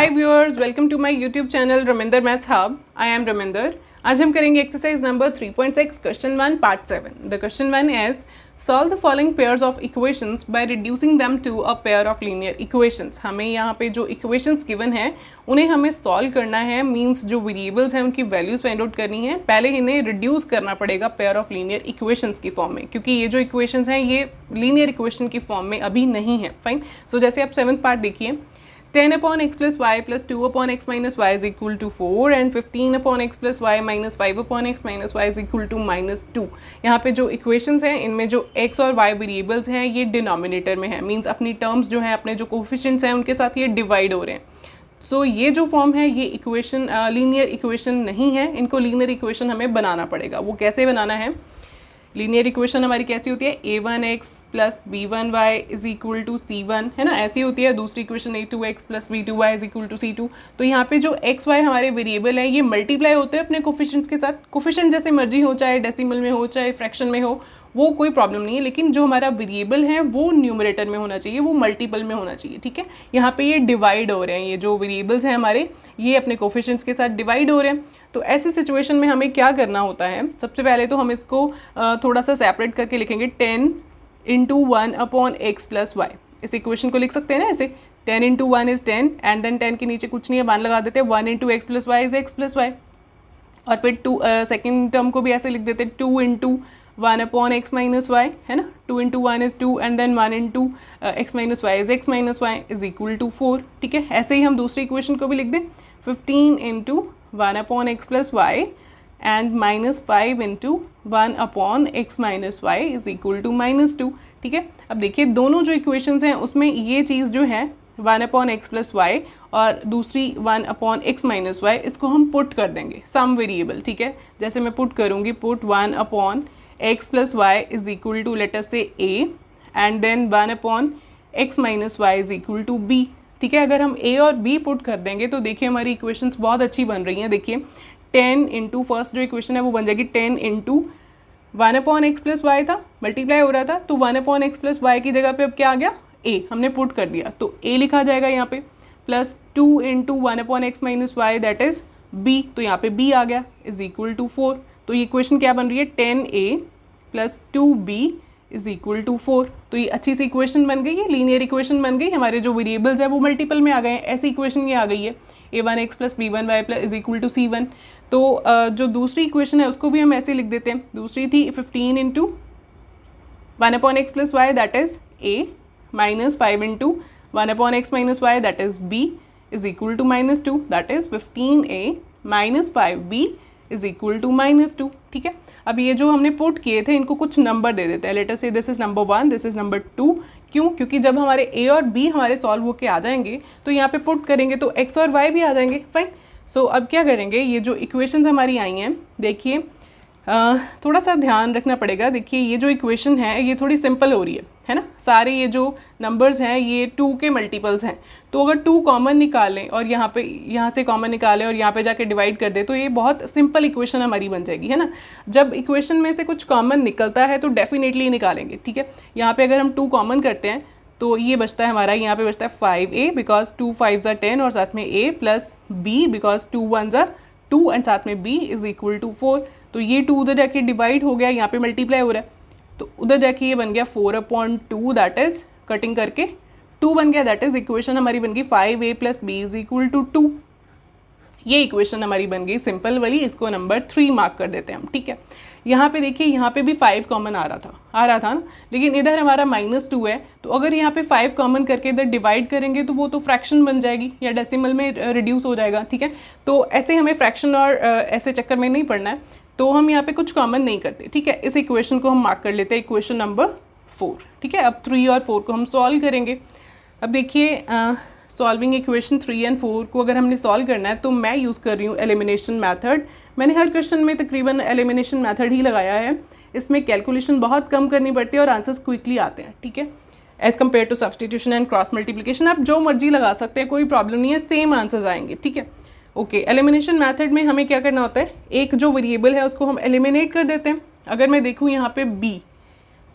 Hi viewers, welcome to my YouTube channel Raminder maths hub. I am Raminder. आज हम करेंगे exercise number 3.6 question 1 part 7। The question 1 is solve the following pairs of equations by reducing them to a pair of linear equations. हमें यहाँ पे जो equations given है उन्हें हमें सॉल्व करना है, मीन्स जो वेरिएबल्स हैं उनकी वैल्यूज फाइंड आउट करनी है। पहले इन्हें रिड्यूस करना पड़ेगा पेयर ऑफ लीनियर इक्वेशंस की फॉर्म में, क्योंकि ये जो इक्वेशंस हैं ये लीनियर इक्वेशन की फॉर्म में अभी नहीं है। फाइन। सो जैसे आप 7th पार्ट देखिए, 10 upon x plus y plus 2 upon x minus y is equal to 4 and 15 upon x plus y minus 5 upon x minus y is equal to -2। यहाँ पे जो इक्वेशंस हैं इनमें जो x और y वेरिएबल्स हैं ये डिनोमिनेटर में है, मींस अपनी टर्म्स जो हैं अपने जो कोफिशिएंट्स हैं उनके साथ ये डिवाइड हो रहे हैं। सो ये जो फॉर्म है ये इक्वेशन लीनियर इक्वेशन नहीं है, इनको लीनियर इक्वेशन हमें बनाना पड़ेगा। वो कैसे बनाना है? लीनियर इक्वेशन हमारी कैसी होती है? a1x plus b1y is equal to c1, है ना, ऐसी होती है। दूसरी equation a2x plus b2y is equal to c2। तो यहाँ पे जो x y हमारे वेरिएबल हैं ये मल्टीप्लाई होते हैं अपने कोफिशिएंट्स के साथ। कोफिशिएंट जैसे मर्जी हो, चाहे डेसिमल में हो चाहे फ्रैक्शन में हो, वो कोई प्रॉब्लम नहीं है, लेकिन जो हमारा वेरिएबल है वो न्यूमरेटर में होना चाहिए, वो मल्टीपल में होना चाहिए। ठीक है, यहाँ पे ये डिवाइड हो रहे हैं, ये जो वेरिएबल्स हैं हमारे ये अपने कोफिशिएंट्स के साथ डिवाइड हो रहे हैं। तो ऐसी सिचुएशन में हमें क्या करना होता है? सबसे पहले तो हम इसको थोड़ा सा सेपरेट करके लिखेंगे। 10 into 1 upon x plus y, इस इक्वेशन को लिख सकते हैं ना ऐसे। 10 इंटू 1 इज 10 एंड देन 10 के नीचे कुछ नहीं है, मान लगा देते हैं। 1 into x plus y is x plus y. और फिर सेकेंड टर्म को भी ऐसे लिख देते हैं, 2 into 1 upon x minus y, है ना। 2 into 1 is 2 and then 1 into x minus y is x minus y is equal to 4। ठीक है, ऐसे ही हम दूसरी इक्वेशन को भी लिख दें। 15 into 1 upon x plus y and -5 into 1 upon x minus y is equal to -2। ठीक है, अब देखिए दोनों जो इक्वेशंस हैं उसमें ये चीज़ जो है 1 अपॉन एक्स प्लस वाई और दूसरी 1 अपॉन एक्स माइनस वाई, इसको हम पुट कर देंगे सम वेरिएबल। ठीक है, जैसे मैं पुट करूँगी, put 1 upon x plus y is equal to let us say a and then 1 upon x minus y is equal to b। ठीक है, अगर हम a और b पुट कर देंगे तो देखिए हमारी इक्वेशंस बहुत अच्छी बन रही हैं। देखिए 10 इंटू फर्स्ट जो इक्वेशन है वो बन जाएगी 10 into 1 upon x plus y था, मल्टीप्लाई हो रहा था, तो 1 अपॉन एक्स प्लस वाई की जगह पे अब क्या आ गया? a, हमने पुट कर दिया तो a लिखा जाएगा यहाँ पे, plus 2 into 1 upon x minus y that is b, तो यहाँ पे b आ गया इज इक्वल टू 4। तो ये इक्वेशन क्या बन रही है? 10a plus 2b is equal to 4। तो ये अच्छी सी इक्वेशन बन गई है, लीनियर इक्वेशन बन गई। हमारे जो वेरिएबल्स है वो मल्टीपल में आ गए हैं, ऐसी इक्वेशन ये आ गई है। a1x plus b1y plus is equal to c1। तो जो दूसरी इक्वेशन है उसको भी हम ऐसे लिख देते हैं। दूसरी थी 15 into 1 upon x plus y that is a minus 5 into 1 upon x minus y that is b is equal to -2, that is 15a minus 5b is equal to -2। ठीक है, अब ये जो हमने पुट किए थे इनको कुछ नंबर दे देते हैं। लेट अस से this is number 1, this is number 2। क्यों? क्योंकि जब हमारे a और b हमारे सॉल्व होके आ जाएंगे तो यहाँ पे पुट करेंगे तो x और y भी आ जाएंगे। फाइन। सो अब क्या करेंगे, ये जो इक्वेशंस हमारी आई हैं, देखिए थोड़ा सा ध्यान रखना पड़ेगा। देखिए ये जो इक्वेशन है ये थोड़ी सिंपल हो रही है ना। सारे ये जो नंबर्स हैं ये 2 के मल्टीपल्स हैं, तो अगर 2 कॉमन निकालें और यहाँ से कॉमन निकालें और यहाँ पे जाके डिवाइड कर दें तो ये बहुत सिंपल इक्वेशन हमारी बन जाएगी, है ना। जब इक्वेशन में से कुछ कॉमन निकलता है तो डेफिनेटली निकालेंगे। ठीक है, यहाँ पे अगर हम 2 कॉमन करते हैं तो ये बचता है हमारा, यहाँ पे बचता है 5a बिकॉज 2 5s are 10 और साथ में a plus b because 2 1s are 2 and साथ में b इज इक्वल टू 4। तो ये 2 उधर जाके डिवाइड हो गया, यहाँ पे मल्टीप्लाई हो रहा है, तो उधर जाके ये बन गया 4/2 दैट इज कटिंग करके 2 बन गया, दैट इज इक्वेशन हमारी बन गई 5a plus b is equal to 2। ये इक्वेशन हमारी बन गई सिंपल वाली, इसको नंबर 3 मार्क कर देते हैं हम। ठीक है, यहाँ पे देखिए यहाँ पे भी 5 कॉमन आ रहा था ना, लेकिन इधर हमारा -2 है, तो अगर यहाँ पे 5 कॉमन करके इधर डिवाइड करेंगे तो वो तो फ्रैक्शन बन जाएगी या डेसिमल में रिड्यूस हो जाएगा। ठीक है, तो ऐसे हमें फ्रैक्शन और ऐसे चक्कर में नहीं पड़ना है, तो हम यहाँ पे कुछ कॉमन नहीं करते। ठीक है, इस इक्वेशन को हम मार्क कर लेते हैं इक्वेशन नंबर 4। ठीक है, अब 3 और 4 को हम सॉल्व करेंगे। अब देखिए सॉल्विंग इक्वेशन 3 एंड 4 को अगर हमने सॉल्व करना है तो मैं यूज़ कर रही हूँ एलिमिनेशन मेथड। मैंने हर क्वेश्चन में तकरीबन एलिमिनेशन मेथड ही लगाया है। इसमें कैलकुलेशन बहुत कम करनी पड़ती है और आंसर्स क्विकली आते हैं। ठीक है, as compare to substitution and cross multiplication आप जो मर्जी लगा सकते हैं, कोई प्रॉब्लम नहीं है, सेम आंसर्स आएंगे। ठीक है, ओके। एलिमिनेशन मेथड में हमें क्या करना होता है, एक जो वेरिएबल है उसको हम एलिमिनेट कर देते हैं। अगर मैं देखूँ यहाँ पे b,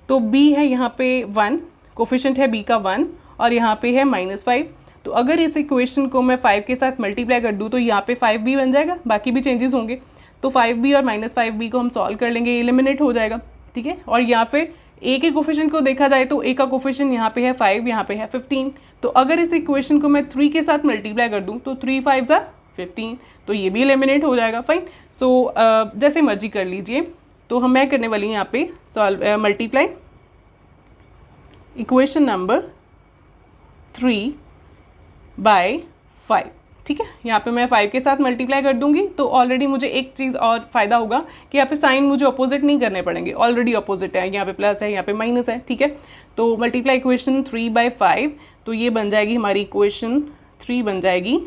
तो b है यहाँ पे 1, कोफिशिएंट है b का 1 और यहाँ पे है -5, तो अगर इस इक्वेशन को मैं 5 के साथ मल्टीप्लाई कर दूँ तो यहाँ पे 5b बन जाएगा, बाकी भी चेंजेस होंगे। तो 5b और -5b को हम सॉल्व कर लेंगे, एलिमिनेट हो जाएगा, ठीक है। और यहाँ पे a के कोफिशिएंट को देखा जाए तो a का कोफिशिएंट यहाँ पे है 5, यहाँ पे है 15। तो अगर इस इक्वेशन को मैं 3 के साथ मल्टीप्लाई कर दूँ तो 3 5 ज़ा 15, तो ये भी एलिमिनेट हो जाएगा, फाइन। सो जैसे मर्जी कर लीजिए। तो मैं करने वाली हूँ यहाँ पे solve multiply equation number 3 by 5, ठीक है। यहाँ पे मैं 5 के साथ मल्टीप्लाई कर दूंगी तो ऑलरेडी मुझे एक चीज़ और फ़ायदा होगा कि यहाँ पे साइन मुझे अपोजिट नहीं करने पड़ेंगे, ऑलरेडी अपोजिट है, यहाँ पे प्लस है, यहाँ पे माइनस है, ठीक है। तो मल्टीप्लाई इक्वेशन 3 बाय 5, तो ये बन जाएगी हमारी इक्वेशन 3 बन जाएगी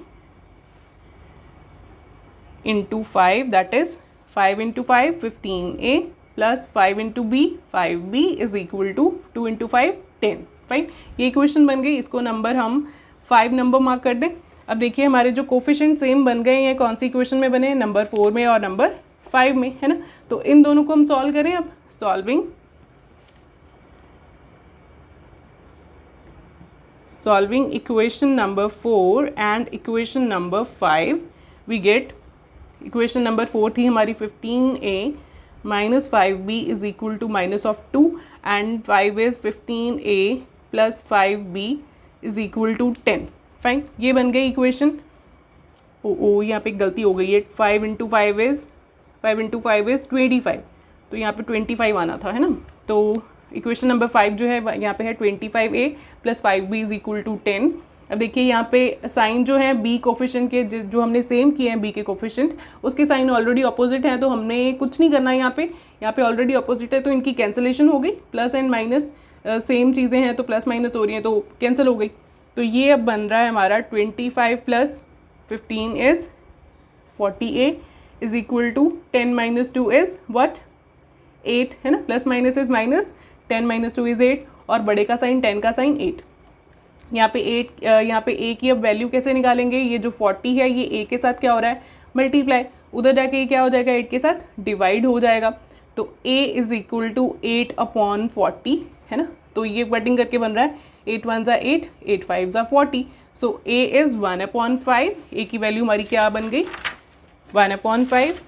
into 5, that is 5 into 5 15a plus 5 into b 5b is equal to 2 into 5 10, fine. ये इक्वेशन बन गई, इसको नंबर हम 5 नंबर मार्क कर दें। अब देखिए हमारे जो कोफिशिएंट सेम बन गए हैं, कौन सी इक्वेशन में बने, नंबर 4 में और नंबर 5 में, है ना। तो इन दोनों को हम सॉल्व करें। अब solving equation number 4 and equation number 5, we get equation number 4 थी हमारी 15a minus 5b is equal to minus of 2 and 5 is 15a plus 5b is equal to 10, fine. ये बन गई इक्वेशन। ओ यहाँ पे गलती हो गई है, 5 इंटू 5 इज 25, तो यहाँ पे 25 आना था, है ना। तो इक्वेशन नंबर 5 जो है यहाँ पे है 25a plus 5b is equal to 10। अब देखिए यहाँ पे साइन जो है b कोफिशिएंट के जो हमने सेम किए हैं b के कोफिशिएंट, उसके साइन ऑलरेडी अपोजिट हैं, तो हमने कुछ नहीं करना है। यहाँ पे ऑलरेडी अपोजिट है तो इनकी कैंसिलेशन हो गई, प्लस एंड माइनस सेम चीज़ें हैं तो प्लस माइनस हो रही हैं तो कैंसिल हो गई। तो ये अब बन रहा है हमारा 25 plus 15 is 40a is equal to 10 minus 2 is what 8, है ना। Plus minus is minus, 10 minus 2 is 8 और बड़े का साइन 10 का साइन 8। यहाँ पे 8 यहाँ पे a की अब वैल्यू कैसे निकालेंगे, ये जो 40 है ये a के साथ क्या हो रहा है मल्टीप्लाई, उधर जाके ये क्या हो जाएगा 8 के साथ डिवाइड हो जाएगा। तो a इज इक्वल टू 8/40, है ना। तो ये कटिंग करके बन रहा है 8 1 ज़ा 8, 8 5 ज़ा 40। सो a इज़ 1/5, a की वैल्यू हमारी क्या बन गई 1/5।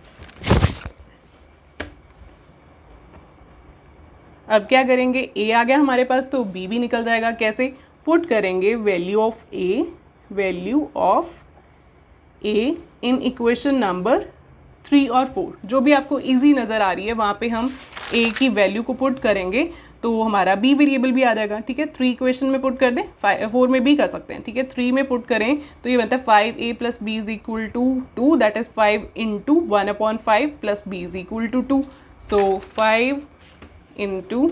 अब क्या करेंगे, a आ गया हमारे पास तो b भी निकल जाएगा। कैसे पुट करेंगे value of a in equation number 3 और 4, जो भी आपको इजी नज़र आ रही है वहाँ पे हम a की वैल्यू को पुट करेंगे तो हमारा b वेरिएबल भी आ जाएगा, ठीक है। 3 इक्वेशन में पुट कर दें, 4 में भी कर सकते हैं, ठीक है। 3 में पुट करें तो ये बनता है 5a plus b is equal to 2, that is 5 into 1/5 plus b is equal to 2। So 5 into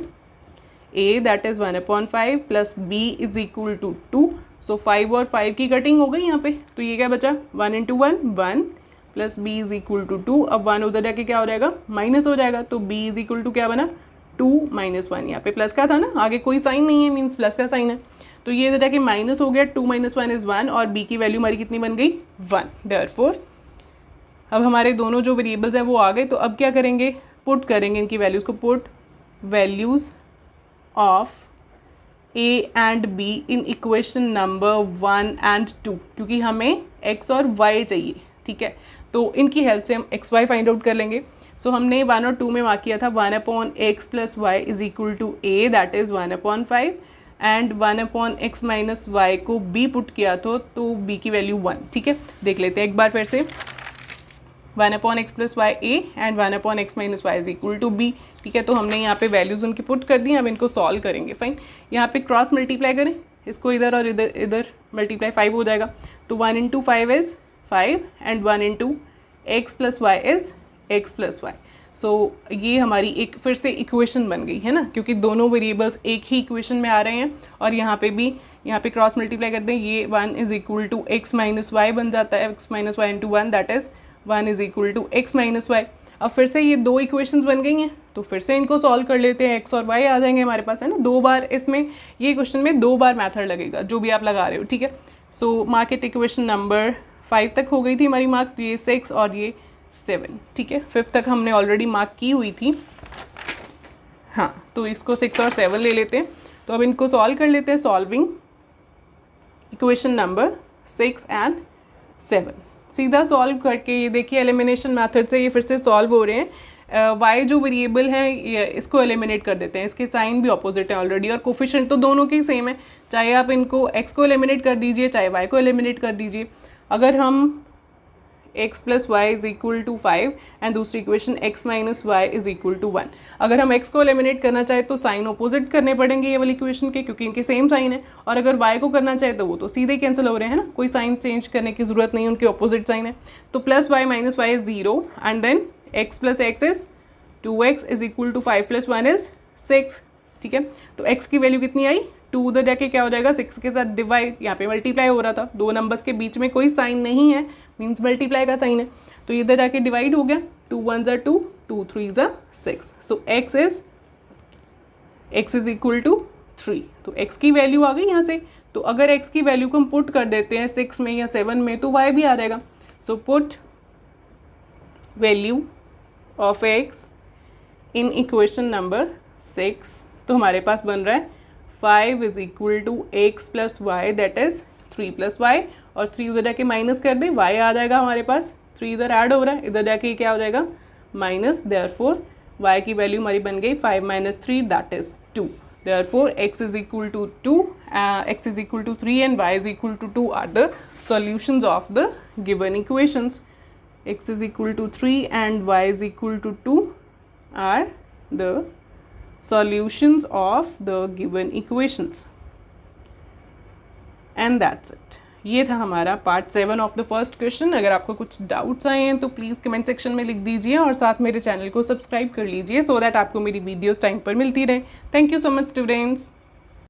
a that is 1/5 plus b is equal to 2। So 5 और 5 की कटिंग हो गई यहाँ पे, तो ये क्या बचा 1 into 1 1 plus b is equal to 2। अब 1 उधर जाके क्या हो जाएगा माइनस हो जाएगा, तो b इज इक्वल टू क्या बना 2 माइनस 1, यहाँ पे प्लस का था ना, आगे कोई साइन नहीं है, मीन्स प्लस का साइन है, तो ये इधर जाके माइनस हो गया, 2 माइनस 1 इज़ 1 और b की वैल्यू हमारी कितनी बन गई 1। देयरफॉर अब हमारे दोनों जो वेरिएबल्स हैं वो आ गए। तो अब क्या करेंगे, पुट करेंगे इनकी वैल्यूज़ को, put values of a and b in equation number 1 and 2, क्योंकि हमें x और y चाहिए, ठीक है। तो इनकी हेल्प से हम एक्स वाई फाइंड आउट कर लेंगे। सो हमने 1 और 2 में मार्क किया था 1/x plus y is equal to a, that is 1/5 and 1/x minus y को b पुट किया तो b की वैल्यू 1, ठीक है। देख लेते हैं एक बार फिर से, 1/x plus y a and 1/x minus y is equal to b, ठीक है। तो हमने यहाँ पे वैल्यूज़ उनकी पुट कर दी, अब इनको सॉल्व करेंगे, फाइन। यहाँ पे क्रॉस मल्टीप्लाई करें, इसको इधर और इधर मल्टीप्लाई 5 हो जाएगा, तो 1 into 5 is 5 and 1 into x plus y is x plus y. So ये हमारी एक फिर से इक्वेशन बन गई, है ना, क्योंकि दोनों वेरिएबल्स एक ही इक्वेशन में आ रहे हैं। और यहाँ पे भी यहाँ पे क्रॉस मल्टीप्लाई करते हैं, ये 1 is equal to x minus y बन जाता है, x minus y into 1 that is 1 is equal to x minus y. अब फिर से ये दो इक्वेशंस बन गई हैं, तो फिर से इनको सॉल्व कर लेते हैं, x और y आ जाएंगे हमारे पास, है ना। 2 बार इसमें ये क्वेश्चन में 2 बार मैथड लगेगा जो भी आप लगा रहे हो, ठीक है। सो मार्केट इक्वेशन नंबर 5 तक हो गई थी हमारी मार्क, ये 6 और ये 7, ठीक है। 5 तक हमने ऑलरेडी मार्क की हुई थी, हाँ। तो इसको 6 और 7 ले लेते हैं। तो अब इनको सॉल्व कर लेते हैं, सॉल्विंग इक्वेशन नंबर 6 एंड 7। सीधा सॉल्व करके ये देखिए एलिमिनेशन मेथड से ये फिर से सॉल्व हो रहे हैं। y जो वेरिएबल है ये इसको एलिमिनेट कर देते हैं, इसके साइन भी ऑपोजिट है ऑलरेडी और कोफिशिएंट तो दोनों के सेम है, चाहे आप इनको x को एलिमिनेट कर दीजिए चाहे y को एलिमिनेट कर दीजिए। अगर हम x plus y is equal to 5 and दूसरी equation x minus y is equal to 1, अगर हम x को एलिमिनेट करना चाहे तो साइन ऑपोजिट करने पड़ेंगे ये वाली इक्वेशन के, क्योंकि इनके सेम साइन है, और अगर y को करना चाहे तो वो तो सीधे कैंसिल हो रहे हैं ना, कोई साइन चेंज करने की जरूरत नहीं है, उनके ऑपोजिट साइन है। तो plus y minus y is 0 and then x plus x is 2x is equal to 5 plus 1 is 6। ठीक है, तो x की वैल्यू कितनी आई 2, उधर जाके क्या हो जाएगा 6 के साथ डिवाइड, यहाँ पे मल्टीप्लाई हो रहा था, दो नंबर्स के बीच में कोई साइन नहीं है मीन्स मल्टीप्लाई का साइन है, तो इधर जाके डिवाइड हो गया, 2 1 ज़ा 2, 2 3 ज़ा 6, सो x इज इक्वल टू 3। तो x की वैल्यू आ गई यहाँ से, तो अगर x की वैल्यू को हम पुट कर देते हैं 6 में या 7 में तो y भी आ जाएगा। So put value of x in equation number 6, तो हमारे पास बन रहा है 5 is equal to x plus y that is 3 plus y, और 3 उधर जाके माइनस कर दे, y आ जाएगा हमारे पास, 3 इधर ऐड हो रहा है, इधर जाके क्या हो जाएगा माइनस, देयरफॉर y की वैल्यू हमारी बन गई 5 minus 3 that is 2, therefore x is equal to 2, x is equal to 3 and y is equal to 2 are the solutions of the given equations. x is equal to 3 and y is equal to 2 are the solutions of the given equations, and that's it। ये था हमारा part 7 of the first question. अगर आपको कुछ doubts आए हैं तो please comment section में लिख दीजिए और साथ मेरे चैनल को सब्सक्राइब कर लीजिए सो दैट आपको मेरी वीडियोस टाइम पर मिलती रहे। Thank you so much students.